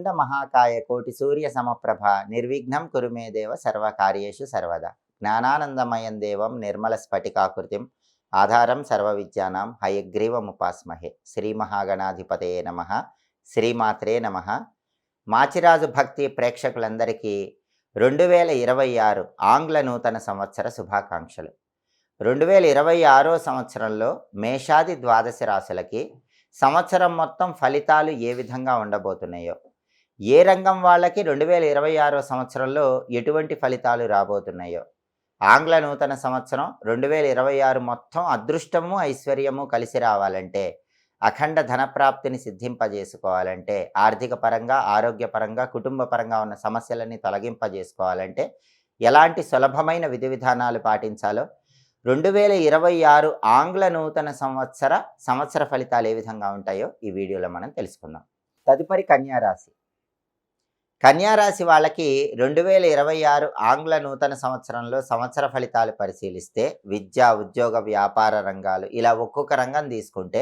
వక్రతుండ మహాకాయ కోటి సూర్య సమప్రభ నిర్విఘ్నం కురు మే దేవ సర్వకార్యేషు సర్వదా జ్ఞానానందమయం దేవం నిర్మల స్ఫటికాకృతిం ఆధారం సర్వ విద్యానాం హయగ్రీవముపాస్మహే శ్రీ మహాగణాధిపతయే నమః శ్రీమాత్రే నమః. మాచిరాజు భక్తి ప్రేక్షకులందరికీ 2026 ఆంగ్ల నూతన సంవత్సర శుభాకాంక్షలు. 2026 సంవత్సరంలో మేషాది ద్వాదశ రాశులకి సంవత్సరం మొత్తం ఫలితాలు ఏ విధంగా ఉండబోతున్నాయో, ఏ రంగం వాళ్ళకి 2026 సంవత్సరంలో ఎటువంటి ఫలితాలు రాబోతున్నాయో, ఆంగ్ల నూతన సంవత్సరం 2026 మొత్తం అదృష్టము ఐశ్వర్యము కలిసి రావాలంటే, అఖండ ధనప్రాప్తిని సిద్ధింపజేసుకోవాలంటే, ఆర్థిక పరంగా ఆరోగ్యపరంగా కుటుంబ పరంగా ఉన్న సమస్యలని తొలగింపజేసుకోవాలంటే ఎలాంటి సులభమైన విధి విధానాలు పాటించాలో 2026 ఆంగ్ల నూతన సంవత్సర ఫలితాలు ఏ విధంగా ఉంటాయో ఈ వీడియోలో మనం తెలుసుకుందాం. తదుపరి కన్యారాశి. కన్యారాశి వాళ్ళకి 2026 ఆంగ్ల నూతన సంవత్సరంలో సంవత్సర ఫలితాలు పరిశీలిస్తే విద్య, ఉద్యోగ, వ్యాపార రంగాలు ఇలా ఒక్కొక్క రంగం తీసుకుంటే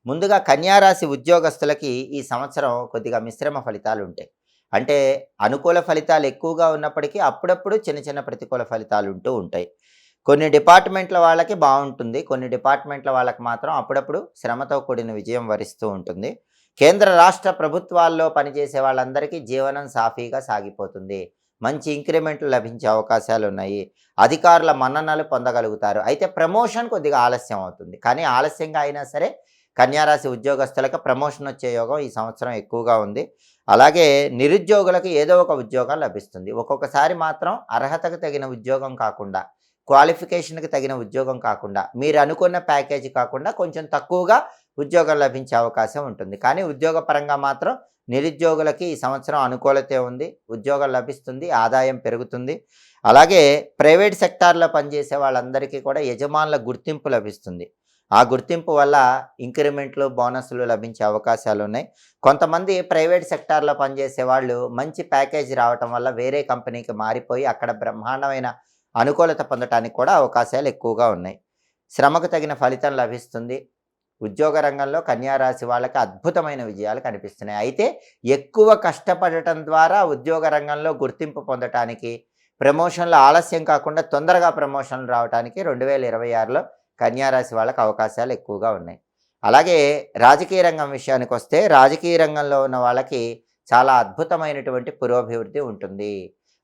ముందుగా కన్యారాశి ఉద్యోగస్తులకి ఈ సంవత్సరం కొద్దిగా మిశ్రమ ఫలితాలు ఉంటాయి. అంటే అనుకూల ఫలితాలు ఎక్కువగా ఉన్నప్పటికీ అప్పుడప్పుడు చిన్న చిన్న ప్రతికూల ఫలితాలు ఉంటూ ఉంటాయి. కొన్ని డిపార్ట్మెంట్ల వాళ్ళకి బాగుంటుంది, కొన్ని డిపార్ట్మెంట్ల వాళ్ళకి మాత్రం అప్పుడప్పుడు శ్రమతో కూడిన విజయం వరిస్తూ ఉంటుంది. కేంద్ర రాష్ట్ర ప్రభుత్వాల్లో పనిచేసే వాళ్ళందరికీ జీవనం సాఫీగా సాగిపోతుంది. మంచి ఇంక్రిమెంట్లు లభించే అవకాశాలు ఉన్నాయి. అధికారుల మన్ననలు పొందగలుగుతారు. అయితే ప్రమోషన్ కొద్దిగా ఆలస్యం అవుతుంది. కానీ ఆలస్యంగా అయినా సరే కన్యారాశి ఉద్యోగస్తులకు ప్రమోషన్ వచ్చే యోగం ఈ సంవత్సరం ఎక్కువగా ఉంది. అలాగే నిరుద్యోగులకు ఏదో ఒక ఉద్యోగం లభిస్తుంది. ఒక్కొక్కసారి మాత్రం అర్హతకు తగిన ఉద్యోగం కాకుండా, క్వాలిఫికేషన్కి తగిన ఉద్యోగం కాకుండా, మీరు అనుకున్న ప్యాకేజీ కాకుండా కొంచెం తక్కువగా ఉద్యోగం లభించే అవకాశం ఉంటుంది. కానీ ఉద్యోగపరంగా మాత్రం నిరుద్యోగులకి ఈ సంవత్సరం అనుకూలత ఉంది. ఉద్యోగం లభిస్తుంది, ఆదాయం పెరుగుతుంది. అలాగే ప్రైవేట్ సెక్టార్లో పనిచేసే వాళ్ళందరికీ కూడా యజమానుల గుర్తింపు లభిస్తుంది. ఆ గుర్తింపు వల్ల ఇంక్రిమెంట్లు, బోనస్లు లభించే అవకాశాలు ఉన్నాయి. కొంతమంది ప్రైవేట్ సెక్టార్లో పనిచేసే వాళ్ళు మంచి ప్యాకేజీ రావటం వల్ల వేరే కంపెనీకి మారిపోయి అక్కడ బ్రహ్మాండమైన అనుకూలత పొందటానికి కూడా అవకాశాలు ఎక్కువగా ఉన్నాయి. శ్రమకు తగిన ఫలితం లభిస్తుంది. ఉద్యోగ రంగంలో కన్యారాశి వాళ్ళకి అద్భుతమైన విజయాలు కనిపిస్తున్నాయి. అయితే ఎక్కువ కష్టపడటం ద్వారా ఉద్యోగ రంగంలో గుర్తింపు పొందటానికి, ప్రమోషన్లు ఆలస్యం కాకుండా తొందరగా ప్రమోషన్లు రావడానికి 2026లో కన్యారాశి వాళ్ళకి అవకాశాలు ఎక్కువగా ఉన్నాయి. అలాగే రాజకీయ రంగం విషయానికి వస్తే రాజకీయ రంగంలో ఉన్న వాళ్ళకి చాలా అద్భుతమైనటువంటి పురోభివృద్ధి ఉంటుంది.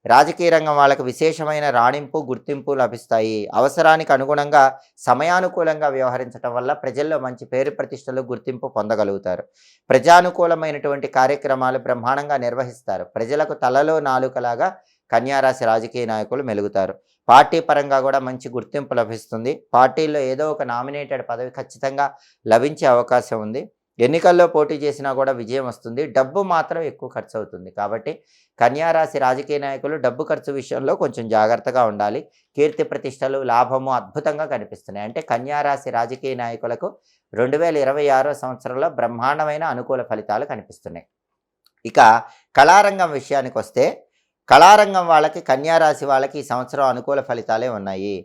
రాజకీయ రంగం వాళ్ళకి విశేషమైన రాణింపు, గుర్తింపు లభిస్తాయి. అవసరానికి అనుగుణంగా సమయానుకూలంగా వ్యవహరించడం వల్ల ప్రజల్లో మంచి పేరు ప్రతిష్టలు, గుర్తింపు పొందగలుగుతారు. ప్రజానుకూలమైనటువంటి కార్యక్రమాలు బ్రహ్మాండంగా నిర్వహిస్తారు. ప్రజలకు తలలో నాలుకలాగా కన్యారాశి రాజకీయ నాయకులు మెలుగుతారు. పార్టీ పరంగా కూడా మంచి గుర్తింపు లభిస్తుంది. పార్టీల్లో ఏదో ఒక నామినేటెడ్ పదవి ఖచ్చితంగా లభించే అవకాశం ఉంది. ఎన్నికల్లో పోటీ చేసినా కూడా విజయం వస్తుంది. డబ్బు మాత్రం ఎక్కువ ఖర్చు అవుతుంది. కాబట్టి కన్యారాశి రాజకీయ నాయకులు డబ్బు ఖర్చు విషయంలో కొంచెం జాగ్రత్తగా ఉండాలి. కీర్తి ప్రతిష్టలు, లాభము అద్భుతంగా కనిపిస్తున్నాయి. అంటే కన్యారాశి రాజకీయ నాయకులకు 2026 సంవత్సరంలో బ్రహ్మాండమైన అనుకూల ఫలితాలు కనిపిస్తున్నాయి. ఇక కళారంగం విషయానికి వస్తే కళారంగం వాళ్ళకి, కన్యారాశి వాళ్ళకి ఈ సంవత్సరం అనుకూల ఫలితాలే ఉన్నాయి.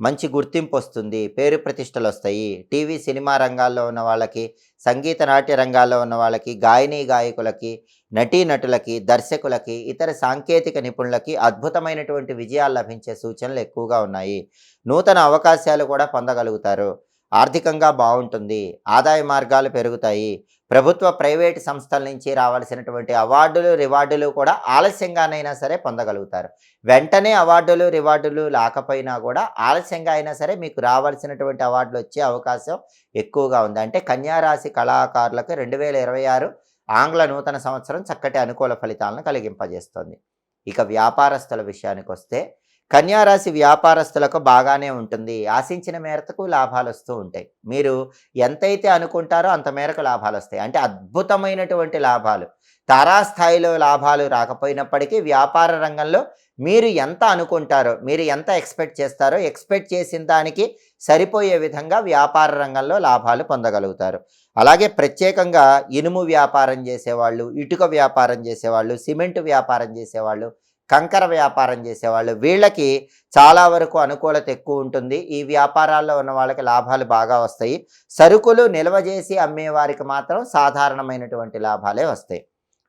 మంచి గుర్తింపు వస్తుంది, పేరు ప్రతిష్టలు వస్తాయి. టీవీ, సినిమా రంగాల్లో ఉన్న వాళ్ళకి, సంగీత నాట్య రంగాల్లో ఉన్న వాళ్ళకి, గాయనీ గాయకులకి, నటీనటులకి, దర్శకులకి, ఇతర సాంకేతిక నిపుణులకి అద్భుతమైనటువంటి విజయాలు లభించే సూచనలు ఎక్కువగా ఉన్నాయి. నూతన అవకాశాలు కూడా పొందగలుగుతారు. ఆర్థికంగా బాగుంటుంది. ఆదాయ మార్గాలు పెరుగుతాయి. ప్రభుత్వ, ప్రైవేటు సంస్థల నుంచి రావాల్సినటువంటి అవార్డులు, రివార్డులు కూడా ఆలస్యంగానైనా సరే పొందగలుగుతారు. వెంటనే అవార్డులు, రివార్డులు లేకపోయినా కూడా ఆలస్యంగా అయినా సరే మీకు రావాల్సినటువంటి అవార్డులు వచ్చే అవకాశం ఎక్కువగా ఉంది. అంటే కన్యారాశి కళాకారులకు 2026 ఆంగ్ల నూతన సంవత్సరం చక్కటి అనుకూల ఫలితాలను కలిగింపజేస్తుంది. ఇక వ్యాపారస్తుల విషయానికి వస్తే కన్యారాశి వ్యాపారస్తులకు బాగానే ఉంటుంది. ఆశించిన మేరకు లాభాలు వస్తూ ఉంటాయి. మీరు ఎంతైతే అనుకుంటారో అంత మేరకు లాభాలు వస్తాయి. అంటే అద్భుతమైనటువంటి లాభాలు, తారాస్థాయిలో లాభాలు రాకపోయినప్పటికీ వ్యాపార రంగంలో మీరు ఎంత అనుకుంటారో, మీరు ఎంత ఎక్స్పెక్ట్ చేస్తారో, ఎక్స్పెక్ట్ చేసిన దానికి సరిపోయే విధంగా వ్యాపార రంగంలో లాభాలు పొందగలుగుతారు. అలాగే ప్రత్యేకంగా ఇనుము వ్యాపారం చేసేవాళ్ళు, ఇటుక వ్యాపారం చేసేవాళ్ళు, సిమెంట్ వ్యాపారం చేసేవాళ్ళు, కంకర వ్యాపారం చేసేవాళ్ళు, వీళ్ళకి చాలా వరకు అనుకూలత ఎక్కువ ఉంటుంది. ఈ వ్యాపారాల్లో ఉన్న వాళ్ళకి లాభాలు బాగా వస్తాయి. సరుకులు నిల్వ చేసి అమ్మేవారికి మాత్రం సాధారణమైనటువంటి లాభాలే వస్తాయి.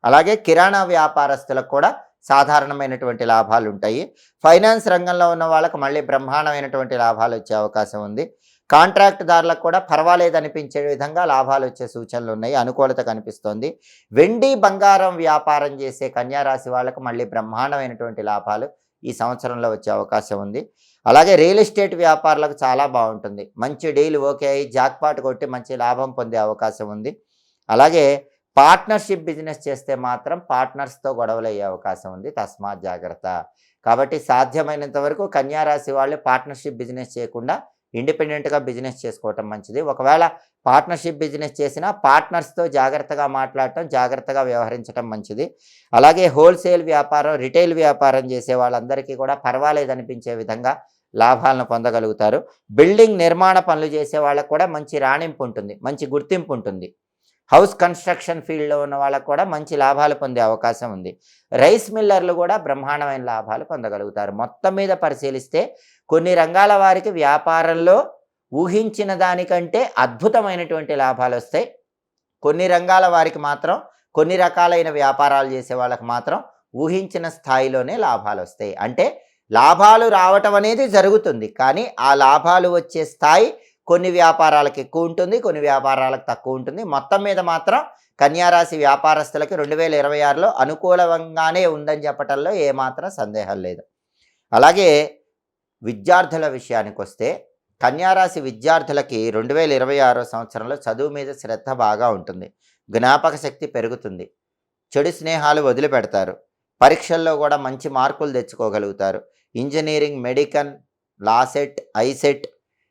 అలాగే కిరాణా వ్యాపారస్తులకు కూడా సాధారణమైనటువంటి లాభాలు ఉంటాయి. ఫైనాన్స్ రంగంలో ఉన్న వాళ్ళకు మళ్ళీ బ్రహ్మాండమైనటువంటి లాభాలు వచ్చే అవకాశం ఉంది. కాంట్రాక్ట్దారులకు కూడా పర్వాలేదు అనిపించే విధంగా లాభాలు వచ్చే సూచనలు ఉన్నాయి, అనుకూలత కనిపిస్తోంది. వెండి బంగారం వ్యాపారం చేసే కన్యా రాశి వాళ్ళకు మళ్ళీ బ్రహ్మాండమైనటువంటి లాభాలు ఈ సంవత్సరంలో వచ్చే అవకాశం ఉంది. అలాగే రియల్ ఎస్టేట్ వ్యాపారులకు చాలా బాగుంటుంది. మంచి డీల్ ఓకే అయ్యి జాక్పాట్ కొట్టి మంచి లాభం పొందే అవకాశం ఉంది. అలాగే పార్ట్నర్షిప్ బిజినెస్ చేస్తే మాత్రం పార్ట్నర్స్తో గొడవలు అయ్యే అవకాశం ఉంది, తస్మాత్ జాగ్రత్త. కాబట్టి సాధ్యమైనంత వరకు కన్యా రాశి వాళ్ళు పార్ట్నర్షిప్ బిజినెస్ చేయకుండా ఇండిపెండెంట్గా బిజినెస్ చేసుకోవటం మంచిది. ఒకవేళ పార్ట్నర్షిప్ బిజినెస్ చేసినా పార్ట్నర్స్తో జాగ్రత్తగా మాట్లాడటం, జాగ్రత్తగా వ్యవహరించడం మంచిది. అలాగే హోల్సేల్ వ్యాపారం, రిటైల్ వ్యాపారం చేసే వాళ్ళందరికీ కూడా పర్వాలేదు అనిపించే విధంగా లాభాలను పొందగలుగుతారు. బిల్డింగ్ నిర్మాణ పనులు చేసే వాళ్ళకు కూడా మంచి రాణింపు ఉంటుంది, మంచి గుర్తింపు ఉంటుంది. హౌస్ కన్స్ట్రక్షన్ ఫీల్డ్లో ఉన్న వాళ్ళకు కూడా మంచి లాభాలు పొందే అవకాశం ఉంది. రైస్ మిల్లర్లు కూడా బ్రహ్మాండమైన లాభాలు పొందగలుగుతారు. మొత్తం మీద పరిశీలిస్తే కొన్ని రంగాల వారికి వ్యాపారంలో ఊహించిన దానికంటే అద్భుతమైనటువంటి లాభాలు వస్తాయి. కొన్ని రంగాల వారికి మాత్రం, కొన్ని రకాలైన వ్యాపారాలు చేసే వాళ్ళకి మాత్రం ఊహించిన స్థాయిలోనే లాభాలు వస్తాయి. అంటే లాభాలు రావటం అనేది జరుగుతుంది, కానీ ఆ లాభాలు వచ్చే స్థాయి కొన్ని వ్యాపారాలకు ఎక్కువ ఉంటుంది, కొన్ని వ్యాపారాలకు తక్కువ ఉంటుంది. మొత్తం మీద మాత్రం కన్యారాశి వ్యాపారస్తులకి 2026లో అనుకూలంగానే ఉందని చెప్పటంలో ఏమాత్రం సందేహం లేదు. అలాగే విద్యార్థుల విషయానికి వస్తే కన్యారాశి విద్యార్థులకి 2026 సంవత్సరంలో చదువు మీద శ్రద్ధ బాగా ఉంటుంది, జ్ఞాపక శక్తి పెరుగుతుంది, చెడు స్నేహాలు వదిలిపెడతారు, పరీక్షల్లో కూడా మంచి మార్కులు తెచ్చుకోగలుగుతారు. Engineering, medical, LAWCET, ICET,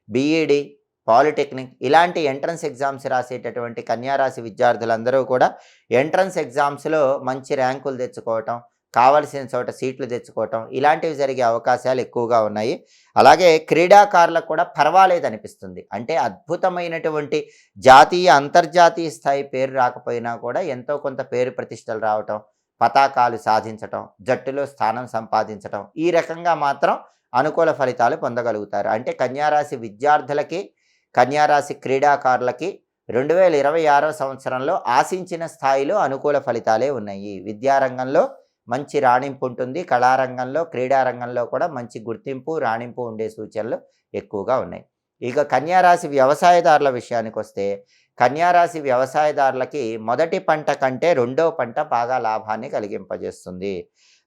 BEd, polytechnic ఇలాంటి ఎంట్రన్స్ ఎగ్జామ్స్ రాసేటటువంటి కన్యారాశి విద్యార్థులందరూ కూడా ఎంట్రన్స్ ఎగ్జామ్స్లో మంచి ర్యాంకులు తెచ్చుకోవటం, కావలసిన చోట సీట్లు తెచ్చుకోవటం ఇలాంటివి జరిగే అవకాశాలు ఎక్కువగా ఉన్నాయి. అలాగే క్రీడాకారులకు కూడా పర్వాలేదు అనిపిస్తుంది. అంటే అద్భుతమైనటువంటి జాతీయ, అంతర్జాతీయ స్థాయి పేరు రాకపోయినా కూడా ఎంతో కొంత పేరు ప్రతిష్టలు రావటం, పతాకాలు సాధించటం, జట్టులో స్థానం సంపాదించటం ఈ రకంగా మాత్రం అనుకూల ఫలితాలు పొందగలుగుతారు. అంటే కన్యారాశి విద్యార్థులకి, కన్యారాశి క్రీడాకారులకి 2026 సంవత్సరంలో ఆశించిన స్థాయిలో అనుకూల ఫలితాలే ఉన్నాయి. విద్యారంగంలో మంచి రాణింపు ఉంటుంది, కళారంగంలో, క్రీడారంగంలో కూడా మంచి గుర్తింపు, రాణింపు ఉండే సూచనలు ఎక్కువగా ఉన్నాయి. ఇక కన్యారాశి వ్యవసాయదారుల విషయానికి వస్తే కన్యారాశి వ్యవసాయదారులకి మొదటి పంట కంటే రెండో పంట బాగా లాభాన్ని కలిగింపజేస్తుంది.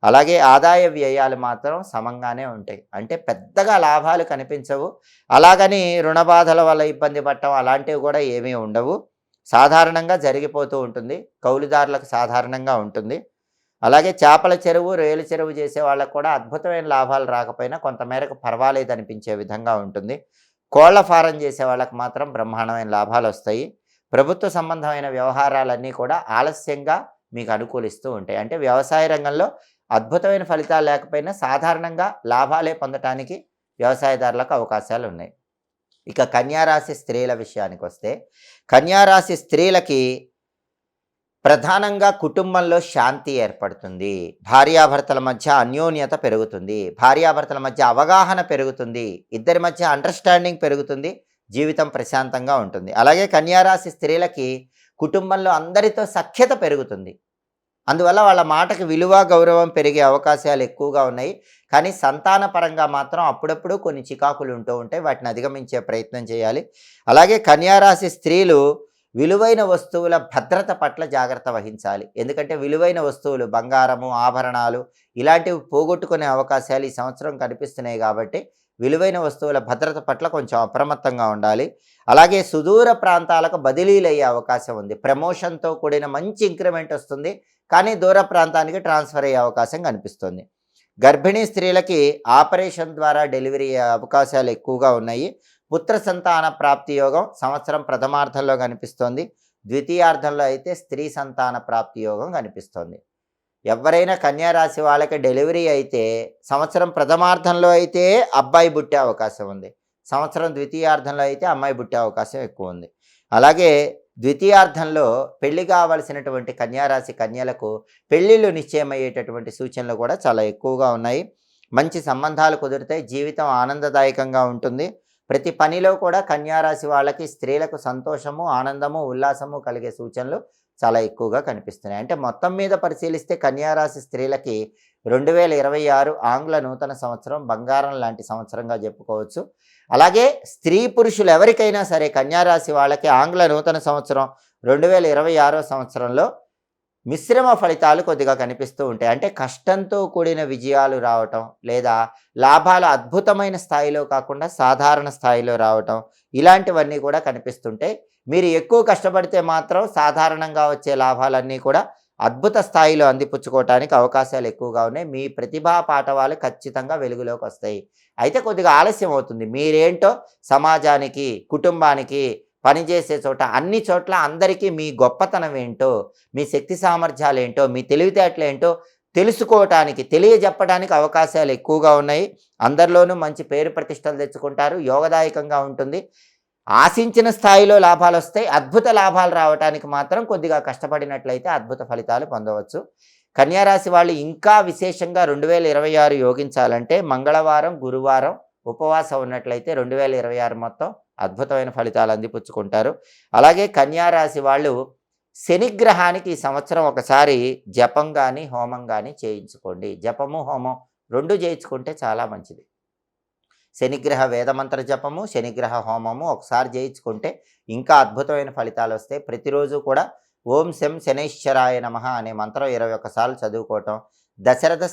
అలాగే ఆదాయ వ్యయాలు మాత్రం సమంగానే ఉంటాయి. అంటే పెద్దగా లాభాలు కనిపించవు. అలాగని రుణ బాధల వల్ల ఇబ్బంది పడటం అలాంటివి కూడా ఏమీ ఉండవు. సాధారణంగా జరిగిపోతూ ఉంటుంది, కౌలుదారులకు సాధారణంగా ఉంటుంది. అలాగే చేపల చెరువు, రొయ్యల చెరువు చేసే వాళ్ళకు కూడా అద్భుతమైన లాభాలు రాకపోయినా కొంతమేరకు పర్వాలేదు అనిపించే విధంగా ఉంటుంది. కోళ్ల ఫారం చేసే వాళ్ళకి మాత్రం బ్రహ్మాండమైన లాభాలు వస్తాయి. ప్రభుత్వ సంబంధమైన వ్యవహారాలన్నీ కూడా ఆలస్యంగా మీకు అనుకూలిస్తూ ఉంటాయి. అంటే వ్యవసాయ రంగంలో అద్భుతమైన ఫలితాలు లేకపోయినా సాధారణంగా లాభాలే పొందటానికి వ్యవసాయదారులకు అవకాశాలు ఉన్నాయి. ఇక కన్యారాశి స్త్రీల విషయానికి వస్తే కన్యారాశి స్త్రీలకి ప్రధానంగా కుటుంబంలో శాంతి ఏర్పడుతుంది, భార్యాభర్తల మధ్య అన్యోన్యత పెరుగుతుంది, భార్యాభర్తల మధ్య అవగాహన పెరుగుతుంది, ఇద్దరి మధ్య అండర్స్టాండింగ్ పెరుగుతుంది, జీవితం ప్రశాంతంగా ఉంటుంది. అలాగే కన్యారాశి స్త్రీలకి కుటుంబంలో అందరితో సఖ్యత పెరుగుతుంది. అందువల్ల వాళ్ళ మాటకి విలువ, గౌరవం పెరిగే అవకాశాలు ఎక్కువగా ఉన్నాయి. కానీ సంతాన పరంగా మాత్రం అప్పుడప్పుడు కొన్ని చికాకులు ఉంటూ ఉంటాయి, వాటిని అధిగమించే ప్రయత్నం చేయాలి. అలాగే కన్యారాశి స్త్రీలు విలువైన వస్తువుల భద్రత పట్ల జాగ్రత్త వహించాలి. ఎందుకంటే విలువైన వస్తువులు, బంగారము, ఆభరణాలు ఇలాంటివి పోగొట్టుకునే అవకాశాలు ఈ సంవత్సరం కనిపిస్తున్నాయి. కాబట్టి విలువైన వస్తువుల భద్రత పట్ల కొంచెం అప్రమత్తంగా ఉండాలి. అలాగే సుదూర ప్రాంతాలకు బదిలీలు అయ్యే అవకాశం ఉంది. ప్రమోషన్తో కూడిన మంచి ఇంక్రిమెంట్ వస్తుంది, కానీ దూర ప్రాంతానికి ట్రాన్స్ఫర్ అయ్యే అవకాశం కనిపిస్తుంది. గర్భిణీ స్త్రీలకి ఆపరేషన్ ద్వారా డెలివరీ అయ్యే అవకాశాలు ఎక్కువగా ఉన్నాయి. పుత్ర సంతాన ప్రాప్తి యోగం సంవత్సరం ప్రథమార్థంలో కనిపిస్తోంది. ద్వితీయార్థంలో అయితే స్త్రీ సంతాన ప్రాప్తి యోగం కనిపిస్తోంది. ఎవరైనా కన్యారాశి వాళ్ళకి డెలివరీ అయితే సంవత్సరం ప్రథమార్థంలో అయితే అబ్బాయి పుట్టే అవకాశం ఉంది, సంవత్సరం ద్వితీయార్థంలో అయితే అమ్మాయి పుట్టే అవకాశం ఎక్కువ ఉంది. అలాగే ద్వితీయార్థంలో పెళ్లి కావలసినటువంటి కన్యారాశి కన్యలకు పెళ్లిళ్ళు నిశ్చయమయ్యేటటువంటి సూచనలు కూడా చాలా ఎక్కువగా ఉన్నాయి. మంచి సంబంధాలు కుదురుతాయి, జీవితం ఆనందదాయకంగా ఉంటుంది. ప్రతి పనిలో కూడా కన్యారాశి వాళ్ళకి, స్త్రీలకు సంతోషము, ఆనందము, ఉల్లాసము కలిగే సూచనలు చాలా ఎక్కువగా కనిపిస్తున్నాయి. అంటే మొత్తం మీద పరిశీలిస్తే కన్యా రాశి స్త్రీలకి 2026 ఆంగ్ల నూతన సంవత్సరం బంగారం లాంటి సంవత్సరంగా చెప్పుకోవచ్చు. అలాగే స్త్రీ పురుషులు ఎవరికైనా సరే కన్యా రాశి వాళ్ళకి ఆంగ్ల నూతన సంవత్సరం 2026 సంవత్సరంలో మిశ్రమ ఫలితాలు కొద్దిగా కనిపిస్తూ ఉంటాయి. అంటే కష్టంతో కూడిన విజయాలు రావటం, లేదా లాభాలు అద్భుతమైన స్థాయిలో కాకుండా సాధారణ స్థాయిలో రావటం, ఇలాంటివన్నీ కూడా కనిపిస్తుంటాయి. మీరు ఎక్కువ కష్టపడితే మాత్రం సాధారణంగా వచ్చే లాభాలన్నీ కూడా అద్భుత స్థాయిలో అందిపుచ్చుకోవటానికి అవకాశాలు ఎక్కువగా ఉన్నాయి. మీ ప్రతిభా పాటవాలు ఖచ్చితంగా వెలుగులోకి వస్తాయి. అయితే కొద్దిగా ఆలస్యం అవుతుంది. మీరేంటో సమాజానికి, కుటుంబానికి, పనిచేసే చోట, అన్ని చోట్ల అందరికీ మీ గొప్పతనం ఏంటో, మీ శక్తి సామర్థ్యాలు ఏంటో, మీ తెలివితేటలు ఏంటో తెలుసుకోవటానికి, తెలియజెప్పడానికి అవకాశాలు ఎక్కువగా ఉన్నాయి. అందరిలోనూ మంచి పేరు ప్రతిష్టలు తెచ్చుకుంటారు. యోగదాయకంగా ఉంటుంది. ఆశించిన స్థాయిలో లాభాలు వస్తాయి. అద్భుత లాభాలు రావడానికి మాత్రం కొద్దిగా కష్టపడినట్లయితే అద్భుత ఫలితాలు పొందవచ్చు. కన్యా రాశి వాళ్ళు ఇంకా విశేషంగా 2026 యోగించాలంటే మంగళవారం, గురువారం ఉపవాసం ఉన్నట్లయితే 2026 మొత్తం అద్భుతమైన ఫలితాలు అందిపుచ్చుకుంటారు. అలాగే కన్యా రాశి వాళ్ళు శనిగ్రహానికి ఈ సంవత్సరం ఒకసారి జపం కానీ, హోమం కానీ చేయించుకోండి. జపము, హోమం 2 చేయించుకుంటే చాలా మంచిది. శనిగ్రహ వేదమంత్ర జపము, శనిగ్రహ హోమము ఒకసారి చేయించుకుంటే ఇంకా అద్భుతమైన ఫలితాలు వస్తాయి. ప్రతిరోజు కూడా ఓం శం శనైశ్వరాయ నమః అనే మంత్రం 21 సార్లు చదువుకోవటం, దశరథ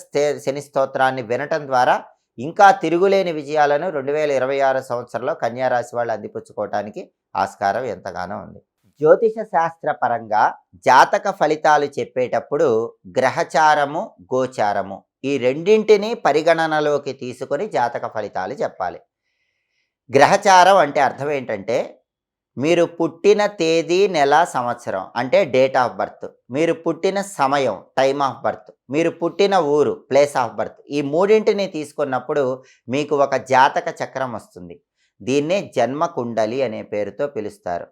శని స్తోత్రాన్ని వినటం ద్వారా ఇంకా తిరుగులేని విజయాలను 2026 సంవత్సరంలో కన్యా రాశి వాళ్ళు అందిపుచ్చుకోవటానికి ఆస్కారం ఎంతగానో ఉంది. జ్యోతిష శాస్త్ర పరంగా జాతక ఫలితాలు చెప్పేటప్పుడు గ్రహచారము, గోచారము ఈ రెండింటినీ పరిగణనలోకి తీసుకొని జాతక ఫలితాలు చెప్పాలి. గ్రహచారం అంటే అర్థం ఏంటంటే మీరు పుట్టిన తేదీ, నెల, సంవత్సరం అంటే డేట్ ఆఫ్ బర్త్, మీరు పుట్టిన సమయం టైమ్ ఆఫ్ బర్త్, మీరు పుట్టిన ఊరు ప్లేస్ ఆఫ్ బర్త్, ఈ మూడింటిని తీసుకున్నప్పుడు మీకు ఒక జాతక చక్రం వస్తుంది. దీన్నే జన్మ కుండలి అనే పేరుతో పిలుస్తారు.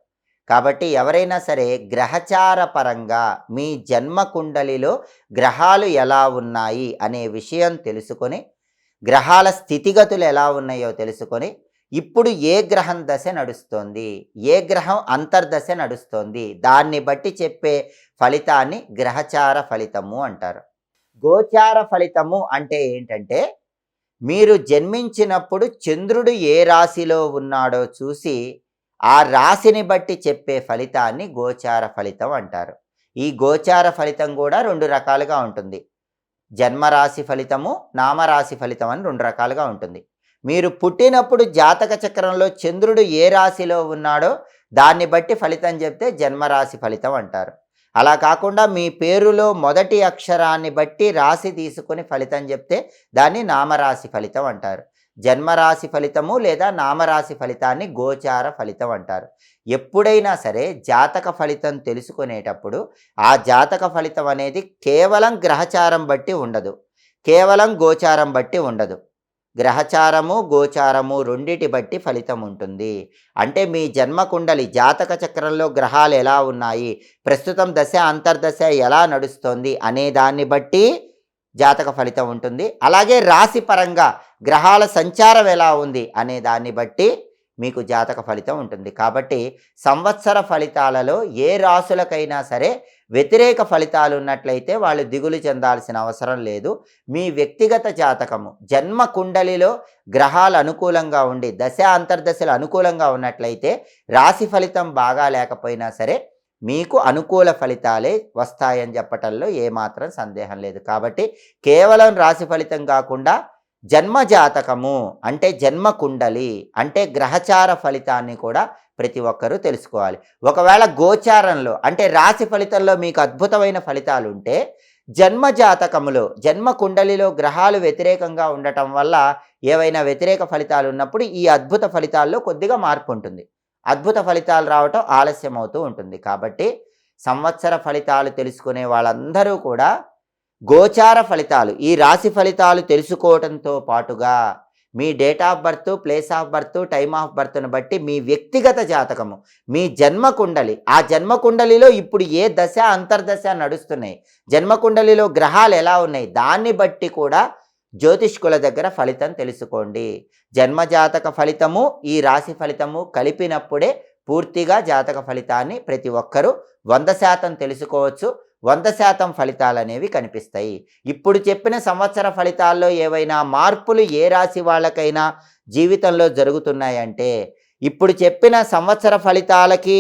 కాబట్టి ఎవరైనా సరే గ్రహచార పరంగా మీ జన్మ కుండలిలో గ్రహాలు ఎలా ఉన్నాయి అనే విషయం తెలుసుకొని, గ్రహాల స్థితిగతులు ఎలా ఉన్నాయో తెలుసుకొని, ఇప్పుడు ఏ గ్రహం దశ నడుస్తోంది, ఏ గ్రహం అంతర్దశ నడుస్తోంది, దాన్ని బట్టి చెప్పే ఫలితాన్ని గ్రహచార ఫలితము అంటారు. గోచార ఫలితము అంటే ఏంటంటే మీరు జన్మించినప్పుడు చంద్రుడు ఏ రాశిలో ఉన్నాడో చూసి ఆ రాశిని బట్టి చెప్పే ఫలితాన్ని గోచార ఫలితం అంటారు. ఈ గోచార ఫలితం కూడా 2 రకాలుగా ఉంటుంది. జన్మరాశి ఫలితము, నామరాశి ఫలితం అని 2 రకాలుగా ఉంటుంది. మీరు పుట్టినప్పుడు జాతక చక్రంలో చంద్రుడు ఏ రాశిలో ఉన్నాడో దాన్ని బట్టి ఫలితం చెప్తే జన్మరాశి ఫలితం అంటారు. అలా కాకుండా మీ పేరులో మొదటి అక్షరాన్ని బట్టి రాశి తీసుకుని ఫలితం చెప్తే దాన్ని నామరాశి ఫలితం అంటారు. జన్మరాశి ఫలితము లేదా నామరాశి ఫలితాన్ని గోచార ఫలితం అంటారు. ఎప్పుడైనా సరే జాతక ఫలితం తెలుసుకునేటప్పుడు ఆ జాతక ఫలితం అనేది కేవలం గ్రహచారం బట్టి ఉండదు, కేవలం గోచారం బట్టి ఉండదు. గ్రహచారము, గోచారము రెండిటి బట్టి ఫలితం ఉంటుంది. అంటే మీ జన్మకుండలి జాతక చక్రంలో గ్రహాలు ఎలా ఉన్నాయి, ప్రస్తుతం దశ అంతర్దశ ఎలా నడుస్తోంది అనే దాన్ని బట్టి జాతక ఫలితం ఉంటుంది. అలాగే రాశి పరంగా గ్రహాల సంచారం ఎలా ఉంది అనే దాన్ని బట్టి మీకు జాతక ఫలితం ఉంటుంది. కాబట్టి సంవత్సర ఫలితాలలో ఏ రాశులకైనా సరే వ్యతిరేక ఫలితాలు ఉన్నట్లయితే వాళ్ళు దిగులు చెందాల్సిన అవసరం లేదు. మీ వ్యక్తిగత జాతకము జన్మ కుండలిలో గ్రహాలు అనుకూలంగా ఉండి దశ అంతర్దశలు అనుకూలంగా ఉన్నట్లయితే రాశి ఫలితం బాగా లేకపోయినా సరే మీకు అనుకూల ఫలితాలే వస్తాయని చెప్పటంలో ఏమాత్రం సందేహం లేదు. కాబట్టి కేవలం రాశి ఫలితం కాకుండా జన్మ జాతకము అంటే జన్మ కుండలి అంటే గ్రహచార ఫలితాన్ని కూడా ప్రతి ఒక్కరూ తెలుసుకోవాలి. ఒకవేళ గోచారంలో అంటే రాశి ఫలితంలో మీకు అద్భుతమైన ఫలితాలు ఉంటే జన్మ జాతకములో జన్మ కుండలిలో గ్రహాలు వ్యతిరేకంగా ఉండటం వల్ల ఏవైనా వ్యతిరేక ఫలితాలు ఉన్నప్పుడు ఈ అద్భుత ఫలితాల్లో కొద్దిగా మార్పు ఉంటుంది. అద్భుత ఫలితాలు రావటం ఆలస్యం అవుతూ ఉంటుంది. కాబట్టి సంవత్సర ఫలితాలు తెలుసుకునే వాళ్ళందరూ కూడా గోచార ఫలితాలు ఈ రాశి ఫలితాలు తెలుసుకోవడంతో పాటుగా మీ date of birth, place of birth, time of బర్త్ను బట్టి మీ వ్యక్తిగత జాతకము మీ జన్మకుండలి ఆ జన్మకుండలిలో ఇప్పుడు ఏ దశ అంతర్దశ నడుస్తున్నాయి, జన్మకుండలిలో గ్రహాలు ఎలా ఉన్నాయి దాన్ని బట్టి కూడా జ్యోతిష్కుల దగ్గర ఫలితం తెలుసుకోండి. జన్మజాతక ఫలితము ఈ రాశి ఫలితము కలిపినప్పుడే పూర్తిగా జాతక ఫలితాన్ని ప్రతి ఒక్కరూ 100% తెలుసుకోవచ్చు. 100% ఫలితాలనేవి కనిపిస్తాయి. ఇప్పుడు చెప్పిన సంవత్సర ఫలితాల్లో ఏవైనా మార్పులు ఏ రాశి వాళ్ళకైనా జీవితంలో జరుగుతున్నాయంటే, ఇప్పుడు చెప్పిన సంవత్సర ఫలితాలకి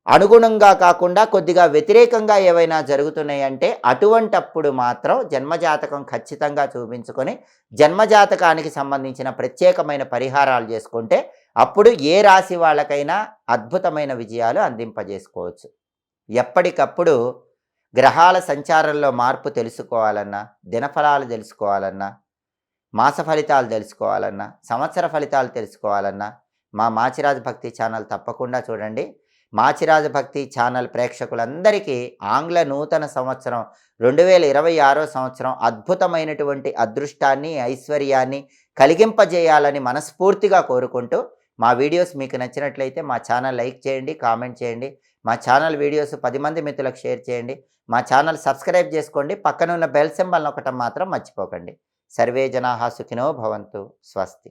అనుగుణంగా కాకుండా కొద్దిగా వ్యతిరేకంగా ఏవైనా జరుగుతున్నాయంటే, అటువంటప్పుడు మాత్రం జన్మజాతకం ఖచ్చితంగా చూపించుకొని జన్మజాతకానికి సంబంధించిన ప్రత్యేకమైన పరిహారాలు చేసుకుంటే అప్పుడు ఏ రాశి వాళ్ళకైనా అద్భుతమైన విజయాలు అందింపజేసుకోవచ్చు. ఎప్పటికప్పుడు గ్రహాల సంచారంలో మార్పు తెలుసుకోవాలన్నా, దినఫలాలు తెలుసుకోవాలన్నా, మాస ఫలితాలు తెలుసుకోవాలన్నా, సంవత్సర ఫలితాలు తెలుసుకోవాలన్నా మా మాచిరాజు భక్తి ఛానల్ తప్పకుండా చూడండి. మాచిరాజు భక్తి ఛానల్ ప్రేక్షకులందరికీ ఆంగ్ల నూతన సంవత్సరం 2026 సంవత్సరం అద్భుతమైనటువంటి అదృష్టాన్ని, ఐశ్వర్యాన్ని కలిగింపజేయాలని మనస్ఫూర్తిగా కోరుకుంటూ, మా వీడియోస్ మీకు నచ్చినట్లయితే మా ఛానల్ లైక్ చేయండి, కామెంట్ చేయండి. మా ఛానల్ వీడియోస్ 10 మంది మిత్రులకు షేర్ చేయండి. మా ఛానల్ సబ్స్క్రైబ్ చేసుకోండి. పక్కన ఉన్న బెల్ సింబల్ నొక్కటం మాత్రం మర్చిపోకండి. సర్వే జనాః సుఖినో భవంతు. స్వస్తి.